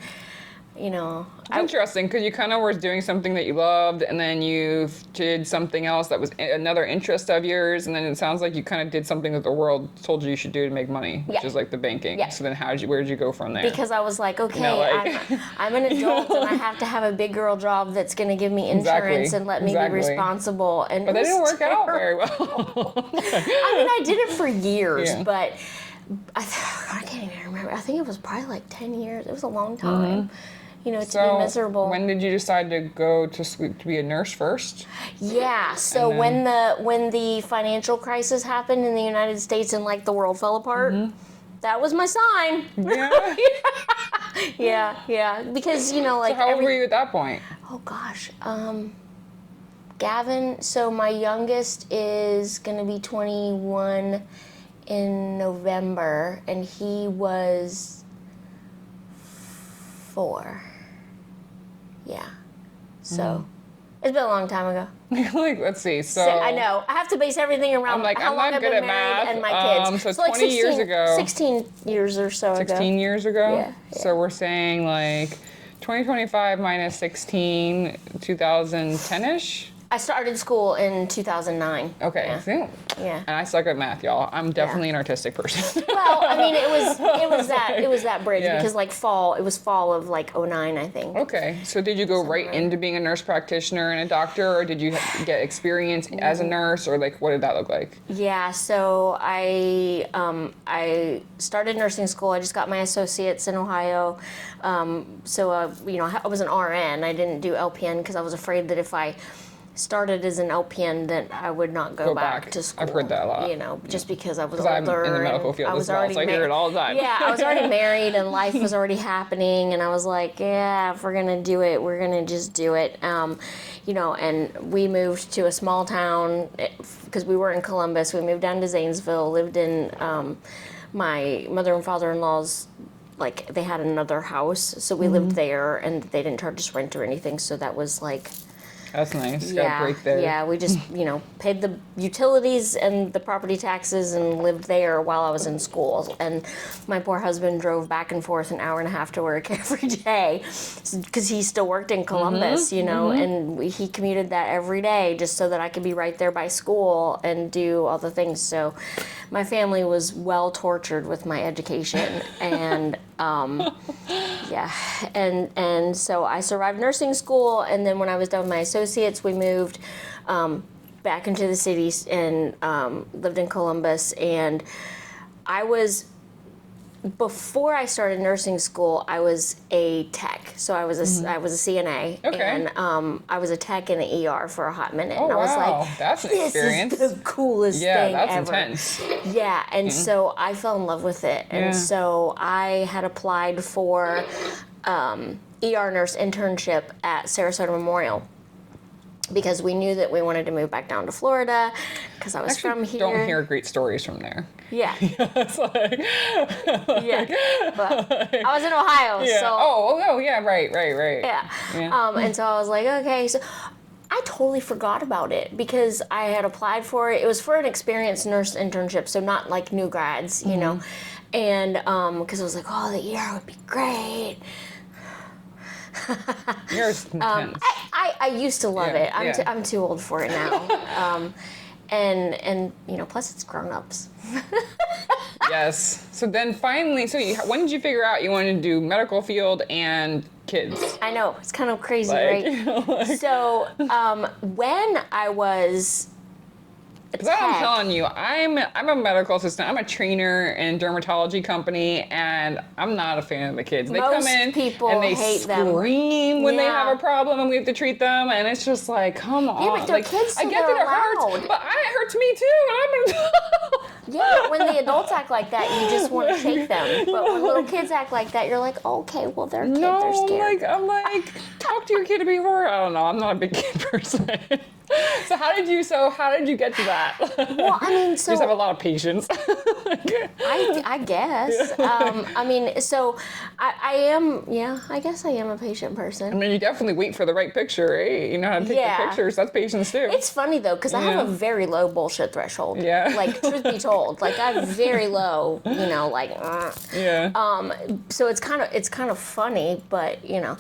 It's interesting because you kind of were doing something that you loved, and then you did something else that was another interest of yours, and then it sounds like you kind of did something that the world told you should do to make money, which is like the banking. Yeah. So then where did you go from there? Because I was like, okay, I'm an adult and I have to have a big girl job that's going to give me insurance and let me be responsible. And but that didn't work out very well. I mean, I did it for years, but I can't even remember. I think it was probably like 10 years. It was a long time. To be miserable. When did you decide to go to be a nurse first? Yeah. So when the financial crisis happened in the United States and like the world fell apart, that was my sign. Yeah. Yeah. Because like. So how old were you at that point? Oh gosh, Gavin. So my youngest is gonna be 21 in November, and he was 4. Yeah. So it's been a long time ago. Like, let's see. So I know. I have to base everything around how long I've been married and my kids. So 20 years ago. 16 years or so 16 years ago? Yeah. So we're saying like 2025 minus 16, 2010-ish? I started school in 2009. Okay. Yeah. And I suck at math, y'all. I'm definitely an artistic person. Well, I mean, it was that bridge because like it was fall of like 09, I think. Okay. So did you go right into being a nurse practitioner and a doctor, or did you get experience as a nurse, or like what did that look like? Yeah. So I started nursing school. I just got my associates in Ohio. I was an RN. I didn't do LPN because I was afraid that if I started as an LPN that I would not go back to school. I've heard that a lot. Just because I was older. I'm in the medical field as well, so I hear it all the time. Yeah, I was already married and life was already happening, and I was like, yeah, if we're gonna do it, we're gonna just do it. And we moved to a small town because we were in Columbus. We moved down to Zanesville, lived in my mother and father-in-law's. Like they had another house, so we lived there, and they didn't charge us rent or anything. So that was like. That's nice. Got a break there. Yeah, we just, paid the utilities and the property taxes and lived there while I was in school. And my poor husband drove back and forth an hour and a half to work every day because he still worked in Columbus, and he commuted that every day just so that I could be right there by school and do all the things. So my family was well tortured with my education and and so I survived nursing school, and then when I was done with my associates, we moved back into the cities and lived in Columbus. And before I started nursing school, I was a tech. So I was a CNA, and I was a tech in the ER for a hot minute. Oh, and I was like, that's an experience. This is the coolest thing that's ever. Intense. Yeah, and so I fell in love with it. And so I had applied for ER nurse internship at Sarasota Memorial, because we knew that we wanted to move back down to Florida because I was from here. Don't hear great stories from there. Yeah. It's like, but I was in Ohio, so. Oh, yeah, right. Yeah. And so I was like, okay, so I totally forgot about it because I had applied for it. It was for an experienced nurse internship, so not like new grads, you know. And because I was like, oh, the ER would be great. You're intense. I used to love it. I'm too old for it now. And you know, plus it's grown-ups. Yes. So then finally, when did you figure out you wanted to do medical field and kids? I know, it's kind of crazy, right? So when I was Because I'm telling you, I'm a medical assistant. I'm a trainer in a dermatology company, and I'm not a fan of the kids. They come in people and they hate scream when they have a problem, and we have to treat them. And it's just like, come on. Yeah, but they're like, kids, so I get they're that it hurts, but it hurts me too. And I'm yeah, when the adults act like that, you just want to shake them. But when little kids act like that, you're like, okay, well, they're kids, they're scared. I'm like, talk to your kid before. I don't know. I'm not a big kid person. So how did you get to that? Well, I mean, so you just have a lot of patience. I guess. I mean, so I am. Yeah, I guess I am a patient person. I mean, you definitely wait for the right picture, right? You know how to take the pictures. That's patience too. It's funny though, because I have a very low bullshit threshold. Yeah. Like, truth be told, like I'm very low. You know, like. Yeah. So it's kind of funny, but you know.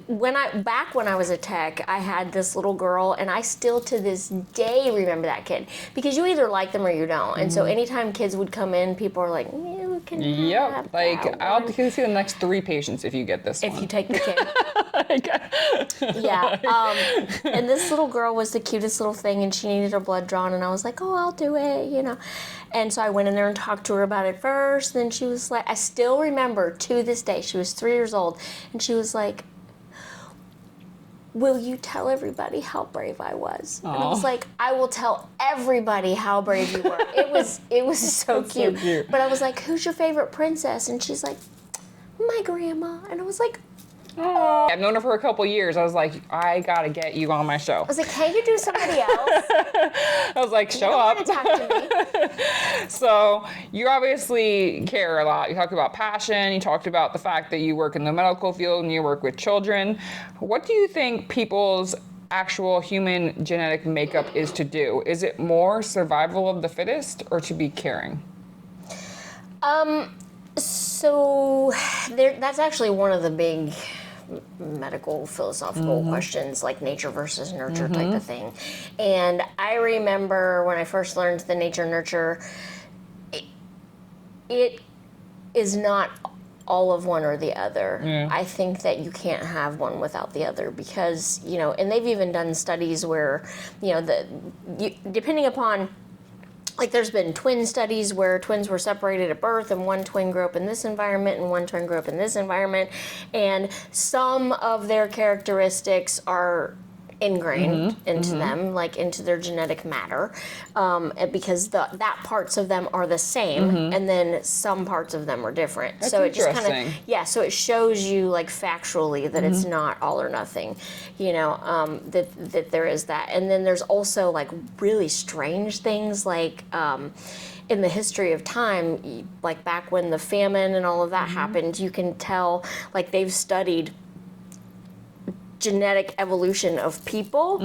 When I was a tech, I had this little girl, and I still to this day remember that kid because you either like them or you don't. And so anytime kids would come in, people are like, "You can have like that I'll one." see the next 3 patients if you get this If one. you take the kid. Yeah. And this little girl was the cutest little thing, and she needed her blood drawn, and I was like, "Oh, I'll do it," you know. And so I went in there and talked to her about it first. Then she was like, I still remember to this day, she was 3 years old, and she was like, "Will you tell everybody how brave I was?" Aww. And I was like, "I will tell everybody how brave you were." It was so cute. So cute. But I was like, "Who's your favorite princess?" And she's like, "My grandma." And I was like, "Oh." I've known her for a couple years. I was like, I gotta get you on my show. I was like, "Can't you do somebody else?" I was like, show up. You don't want to talk to me. So you obviously care a lot. You talked about passion. You talked about the fact that you work in the medical field and you work with children. What do you think people's actual human genetic makeup is to do? Is it more survival of the fittest or to be caring? So that's actually one of the big medical philosophical questions, like nature versus nurture type of thing. And I remember when I first learned the nature nurture, it is not all of one or the other. I think that you can't have one without the other because, you know, and they've even done studies where, you know, depending upon, like there's been twin studies where twins were separated at birth and one twin grew up in this environment and one twin grew up in this environment, and some of their characteristics are ingrained into them, like into their genetic matter, because that parts of them are the same, and then some parts of them are different. That's so it just kind interesting. of so it shows you like factually that it's not all or nothing, you know, that there is that. And then there's also like really strange things like in the history of time, like back when the famine and all of that happened, you can tell like they've studied genetic evolution of people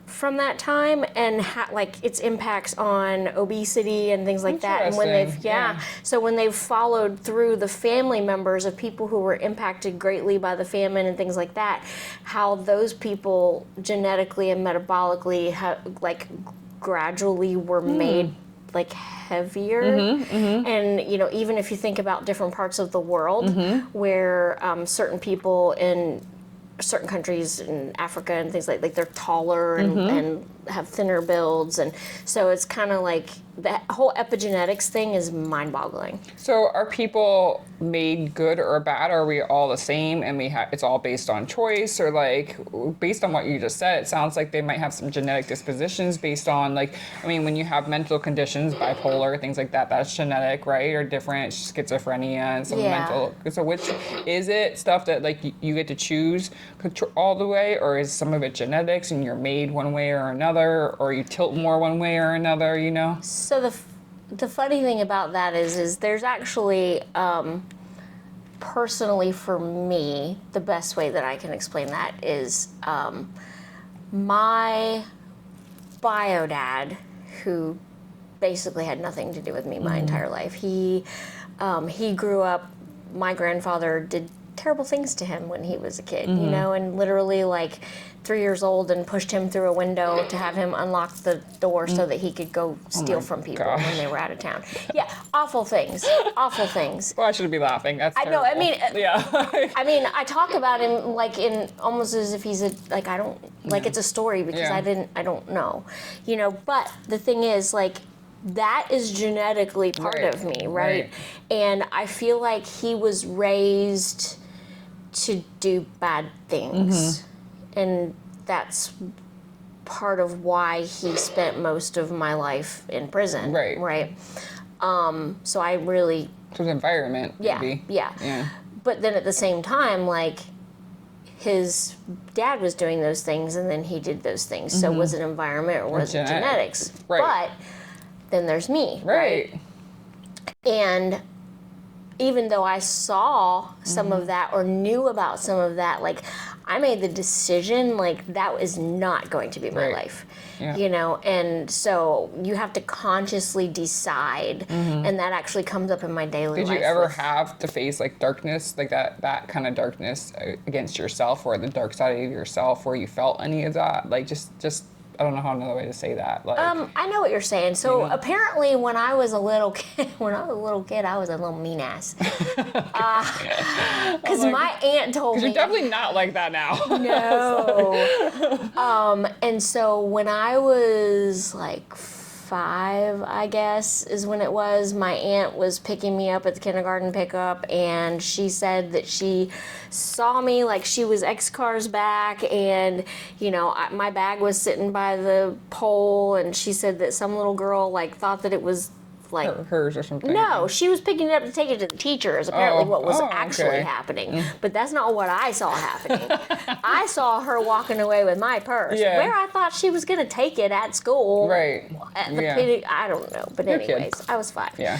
from that time and like its impacts on obesity and things like that. And when they've followed through the family members of people who were impacted greatly by the famine and things like that, how those people genetically and metabolically like gradually were made like heavier. And you know, even if you think about different parts of the world where certain people in certain countries in Africa and things like they're taller and have thinner builds, and so it's kind of like that whole epigenetics thing is mind-boggling. So are people made good or bad? Or are we all the same and it's all based on choice? Or like based on what you just said, it sounds like they might have some genetic dispositions based on like, I mean, when you have mental conditions, bipolar, things like that, that's genetic, right? Or different schizophrenia and some mental. So which is it stuff that like you get to choose all the way, or is some of it genetics and you're made one way or another, or you tilt more one way or another, you know? So the funny thing about that is there's actually personally, for me, the best way that I can explain that is my bio dad, who basically had nothing to do with me my entire life. He grew up, my grandfather did terrible things to him when he was a kid, you know, and literally like 3 years old and pushed him through a window to have him unlock the door so that he could go steal from people when they were out of town. Yeah, awful things, awful things. Well, I shouldn't be laughing. That's terrible. I know, I mean, yeah. I mean, I talk about him like in almost as if he's like, I don't, like it's a story because I don't know, you know, but the thing is like, that is genetically part of me, right? And I feel like he was raised to do bad things. And that's part of why he spent most of my life in prison, right? So I really... So the environment, maybe. Yeah. But then at the same time, like, his dad was doing those things and then he did those things. So was it environment or was it genetics? But then there's me, right? And even though I saw some of that or knew about some of that, like, I made the decision, like, that is not going to be my life, you know? And so you have to consciously decide, and that actually comes up in my daily life. Did you ever have to face, like, darkness, like that kind of darkness against yourself, or the dark side of yourself, where you felt any of that? Like, just I don't know how another way to say that. Like, I know what you're saying. So apparently, when I was a little kid, I was a little mean ass. Because my aunt told me. You're definitely not like that now. No. And so when I was like 5, I guess, is when it was, my aunt was picking me up at the kindergarten pickup, and she said that she saw me, like, she was X cars back, and, you know, my bag was sitting by the pole, and she said that some little girl, like, thought that it was, like... hers or something. No, she was picking it up to take it to the teacher, is apparently what was actually happening. But that's not what I saw happening. I saw her walking away with my purse, where I thought she was going to take it at school. Right. At the I don't know. But anyways, I was 5. Yeah.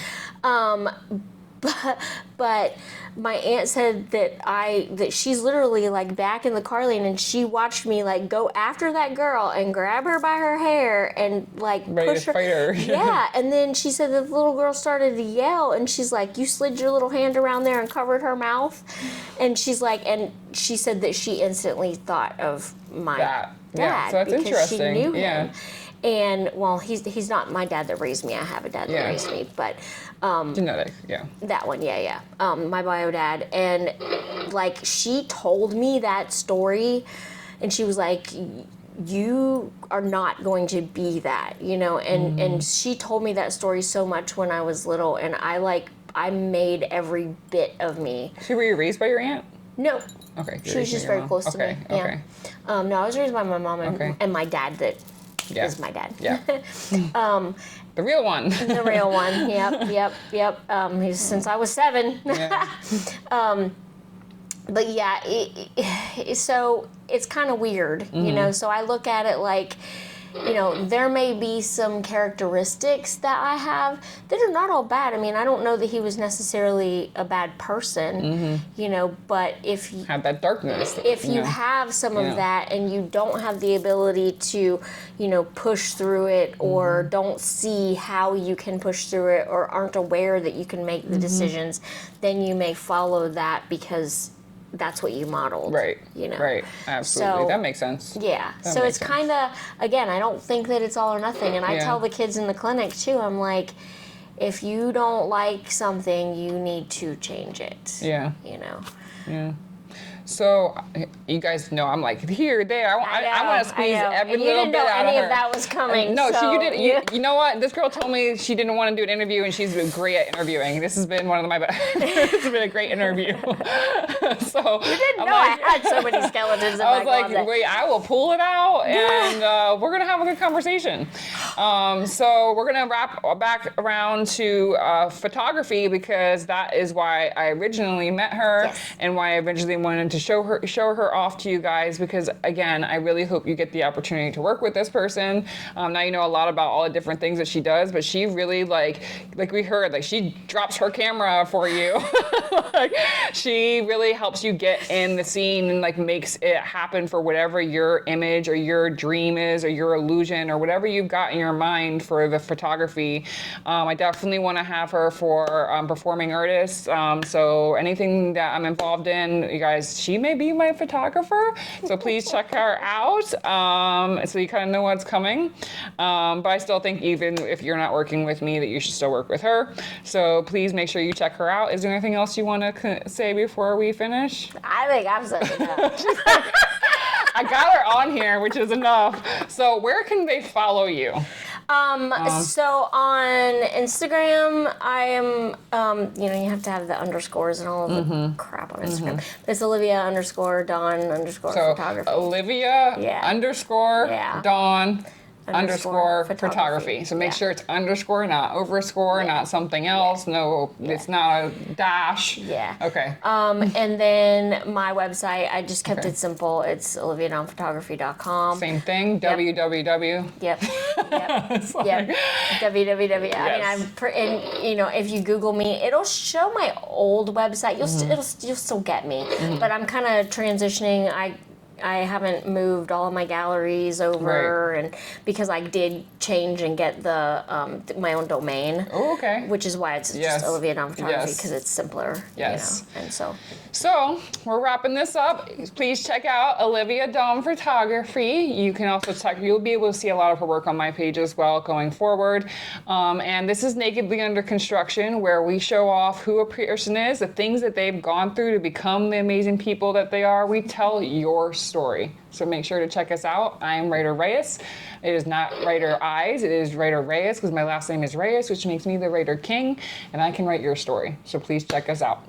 But my aunt said that she's literally like back in the car lane, and she watched me like go after that girl and grab her by her hair and like push her. Fight her. Yeah, and then she said that the little girl started to yell, and she's like, "You slid your little hand around there and covered her mouth," and she's like, and she said that she instantly thought of my dad. Yeah, so that's because interesting. She knew him. And, well, he's not my dad that raised me. I have a dad that raised me, but... genetic, That one, my bio dad. And, like, she told me that story, and she was like, you are not going to be that, you know? And she told me that story so much when I was little, and I made every bit of me. So were you raised by your aunt? No. Okay. She was just very close to me. Okay. No, I was raised by my mom and my dad that... is my dad. Yeah. The real one. The real one. Yep. He's since I was 7. Yeah. But yeah, so it's kind of weird, you know. So I look at it like, you know, there may be some characteristics that I have that are not all bad. I mean, I don't know that he was necessarily a bad person, you know, but if you have that darkness, if you have some of that and you don't have the ability to, you know, push through it, or don't see how you can push through it, or aren't aware that you can make the decisions, then you may follow that because that's what you modeled. Right. You know. Right. Absolutely. So, that makes sense. Yeah. So it's kind of, again, I don't think that it's all or nothing. And I tell the kids in the clinic too, I'm like, if you don't like something, you need to change it. Yeah. You know. Yeah. So you guys know I'm like here, there. I want to squeeze every little bit out of her. You didn't know any of that was coming. No, so, you didn't. You know what? This girl told me she didn't want to do an interview, and she's been great at interviewing. This has been one of my best. This has been a great interview. So you didn't know I had so many skeletons in my closet. I was like, wait, I will pull it out, and we're gonna have a good conversation. So we're gonna wrap back around to photography, because that is why I originally met her, and why I originally wanted to show her off to you guys, because again, I really hope you get the opportunity to work with this person. Now you know a lot about all the different things that she does, but she really like we heard, like she drops her camera for you. Like, she really helps you get in the scene and like makes it happen for whatever your image or your dream is, or your illusion, or whatever you've got in your mind for the photography. I definitely want to have her for performing artists. So anything that I'm involved in, you guys, she may be my photographer. So please check her out. So you kind of know what's coming. But I still think even if you're not working with me, that you should still work with her. So please make sure you check her out. Is there anything else you want to say before we finish? I think I'm saying that. I got her on here, which is enough. So where can they follow you? So on Instagram, I am, you have to have the underscores and all of the crap on Instagram. It's Olivia_Dawn_photography. So Olivia _Dawn underscore photography. So make sure it's underscore, not overscore, not something else. No, it's not a dash. Yeah. Okay. And then my website, I just kept it simple. It's oliviadawnphotography.com. Same thing. Yep. www. Yep. www. Yes. If you Google me, it'll show my old website. You'll still get me. But I'm kind of transitioning. I haven't moved all of my galleries over, and because I did change and get the my own domain. Oh, okay. Which is why it's just Olivia Dawn Photography, because it's simpler. Yes. And so. So we're wrapping this up. Please check out Olivia Dawn Photography. You can also you'll be able to see a lot of her work on my page as well going forward. And this is Nakedly Under Construction, where we show off who a person is, the things that they've gone through to become the amazing people that they are. We tell your story. So make sure to check us out. I am Writer Reyes. It is not Writer Eyes, it is Writer Reyes, because my last name is Reyes, which makes me the Writer King, and I can write your story. So please check us out.